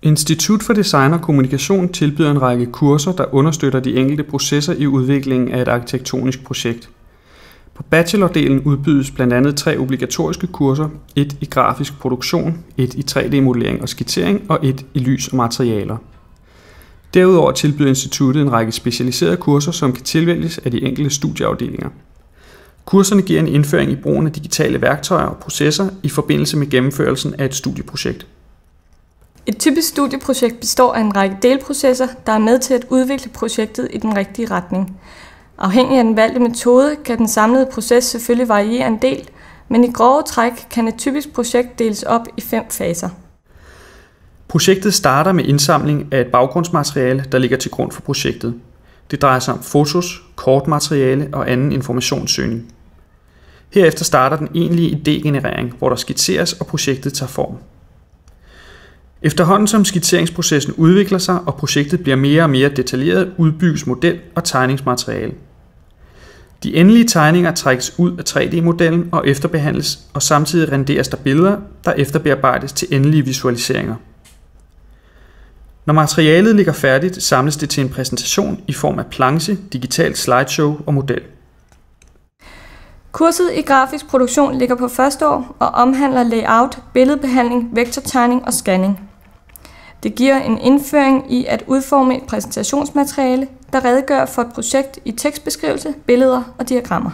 Institut for Design og Kommunikation tilbyder en række kurser, der understøtter de enkelte processer i udviklingen af et arkitektonisk projekt. På bachelordelen udbydes blandt andet 3 obligatoriske kurser, et i grafisk produktion, et i 3D-modellering og skitsering og et i lys og materialer. Derudover tilbyder instituttet en række specialiserede kurser, som kan tilvælges af de enkelte studieafdelinger. Kurserne giver en indføring i brugen af digitale værktøjer og processer i forbindelse med gennemførelsen af et studieprojekt. Et typisk studieprojekt består af en række delprocesser, der er med til at udvikle projektet i den rigtige retning. Afhængig af den valgte metode kan den samlede proces selvfølgelig variere en del, men i grove træk kan et typisk projekt deles op i 5 faser. Projektet starter med indsamling af et baggrundsmateriale, der ligger til grund for projektet. Det drejer sig om fotos, kortmateriale og anden informationssøgning. Herefter starter den egentlige idégenerering, hvor der skitseres og projektet tager form. Efterhånden som skitseringsprocessen udvikler sig og projektet bliver mere og mere detaljeret, udbygges model og tegningsmateriale. De endelige tegninger trækkes ud af 3D-modellen og efterbehandles, og samtidig renderes der billeder, der efterbearbejdes til endelige visualiseringer. Når materialet ligger færdigt, samles det til en præsentation i form af planche, digitalt slideshow og model. Kurset i grafisk produktion ligger på første år og omhandler layout, billedbehandling, vektortegning og scanning. Det giver en indføring i at udforme et præsentationsmateriale, der redegør for et projekt i tekstbeskrivelse, billeder og diagrammer.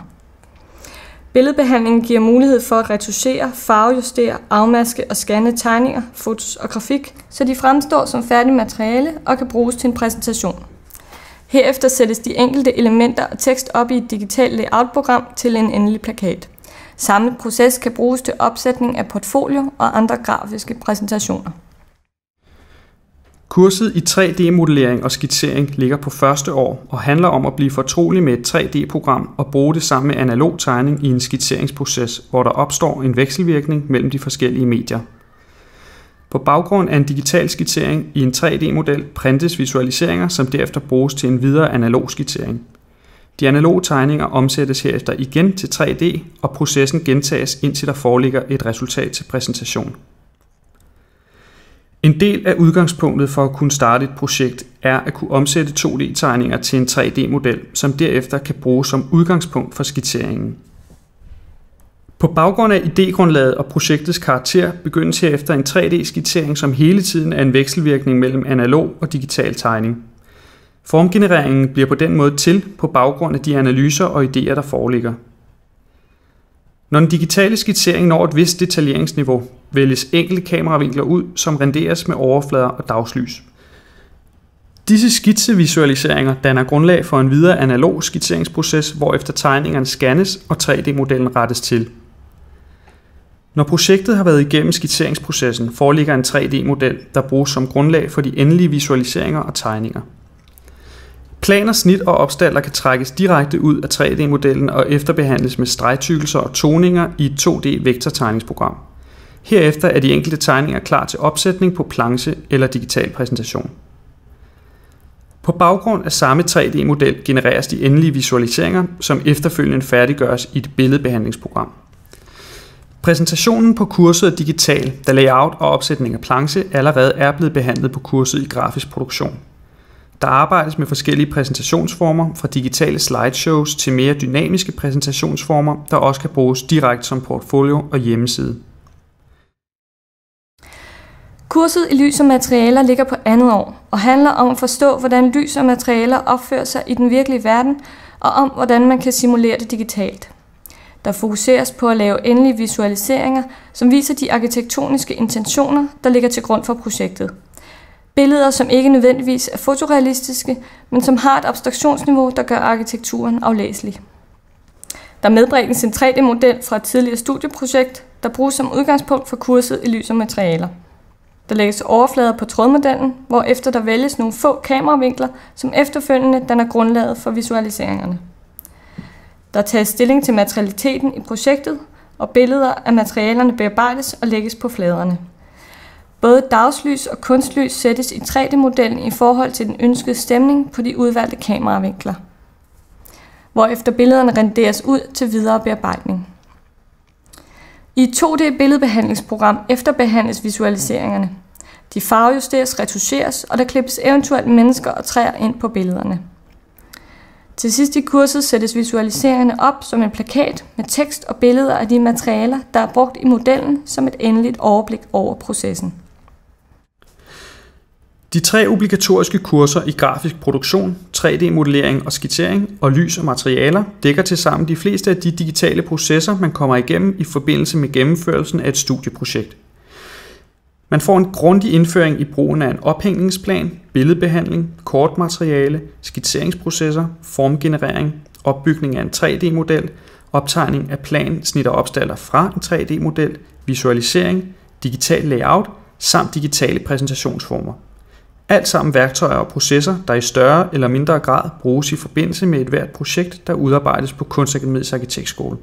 Billedbehandling giver mulighed for at retouchere, farvejustere, afmaske og scanne tegninger, fotos og grafik, så de fremstår som færdigt materiale og kan bruges til en præsentation. Herefter sættes de enkelte elementer og tekst op i et digitalt layout-program til en endelig plakat. Samme proces kan bruges til opsætning af portfolio og andre grafiske præsentationer. Kurset i 3D-modellering og skitsering ligger på første år og handler om at blive fortrolig med et 3D-program og bruge det sammen med analog tegning i en skitseringsproces, hvor der opstår en vekselvirkning mellem de forskellige medier. På baggrund af en digital skitsering i en 3D-model printes visualiseringer, som derefter bruges til en videre analog skitsering. De analoge tegninger omsættes herefter igen til 3D, og processen gentages indtil der foreligger et resultat til præsentation. En del af udgangspunktet for at kunne starte et projekt er at kunne omsætte 2D-tegninger til en 3D-model, som derefter kan bruges som udgangspunkt for skitseringen. På baggrund af idégrundlaget og projektets karakter begyndes herefter en 3D-skitsering, som hele tiden er en vekselvirkning mellem analog og digital tegning. Formgenereringen bliver på den måde til på baggrund af de analyser og idéer, der foreligger. Når den digitale skitsering når et vist detaljeringsniveau, vælges enkelte kameravinkler ud, som renderes med overflader og dagslys. Disse skitsevisualiseringer danner grundlag for en videre analog skitseringsproces, hvorefter tegningerne scannes og 3D-modellen rettes til. Når projektet har været igennem skitseringsprocessen, foreligger en 3D-model, der bruges som grundlag for de endelige visualiseringer og tegninger. Planer, snit og opstalter kan trækkes direkte ud af 3D-modellen og efterbehandles med stregtykkelser og toninger i et 2D-vektortegningsprogram. Herefter er de enkelte tegninger klar til opsætning på planche eller digital præsentation. På baggrund af samme 3D-model genereres de endelige visualiseringer, som efterfølgende færdiggøres i et billedbehandlingsprogram. Præsentationen på kurset er digital, da layout og opsætning af planche allerede er blevet behandlet på kurset i grafisk produktion. Der arbejdes med forskellige præsentationsformer, fra digitale slideshows til mere dynamiske præsentationsformer, der også kan bruges direkte som portfolio og hjemmeside. Kurset i lys og materialer ligger på andet år og handler om at forstå, hvordan lys og materialer opfører sig i den virkelige verden, og om, hvordan man kan simulere det digitalt. Der fokuseres på at lave endelige visualiseringer, som viser de arkitektoniske intentioner, der ligger til grund for projektet. Billeder, som ikke nødvendigvis er fotorealistiske, men som har et abstraktionsniveau, der gør arkitekturen aflæselig. Der medbringes en 3D-model fra et tidligere studieprojekt, der bruges som udgangspunkt for kurset i lys og materialer. Der lægges overflader på trådmodellen, hvorefter der vælges nogle få kameravinkler, som efterfølgende danner grundlaget for visualiseringerne. Der tages stilling til materialiteten i projektet, og billeder af materialerne bearbejdes og lægges på fladerne. Både dagslys og kunstlys sættes i 3D-modellen i forhold til den ønskede stemning på de udvalgte kameravinkler, hvorefter billederne renderes ud til videre bearbejdning. I et 2D-billedbehandlingsprogram efterbehandles visualiseringerne. De farvejusteres, retuscheres, og der klippes eventuelt mennesker og træer ind på billederne. Til sidst i kurset sættes visualiseringerne op som en plakat med tekst og billeder af de materialer, der er brugt i modellen som et endeligt overblik over processen. De 3 obligatoriske kurser i grafisk produktion, 3D-modellering og skitsering og lys og materialer dækker tilsammen de fleste af de digitale processer, man kommer igennem i forbindelse med gennemførelsen af et studieprojekt. Man får en grundig indføring i brugen af en ophængningsplan, billedbehandling, kortmateriale, skitseringsprocesser, formgenerering, opbygning af en 3D-model, optegning af plan, snit og opstaller fra en 3D-model, visualisering, digital layout samt digitale præsentationsformer. Alt sammen værktøjer og processer, der i større eller mindre grad bruges i forbindelse med et hvert projekt, der udarbejdes på Kunstakademiets Arkitektskole.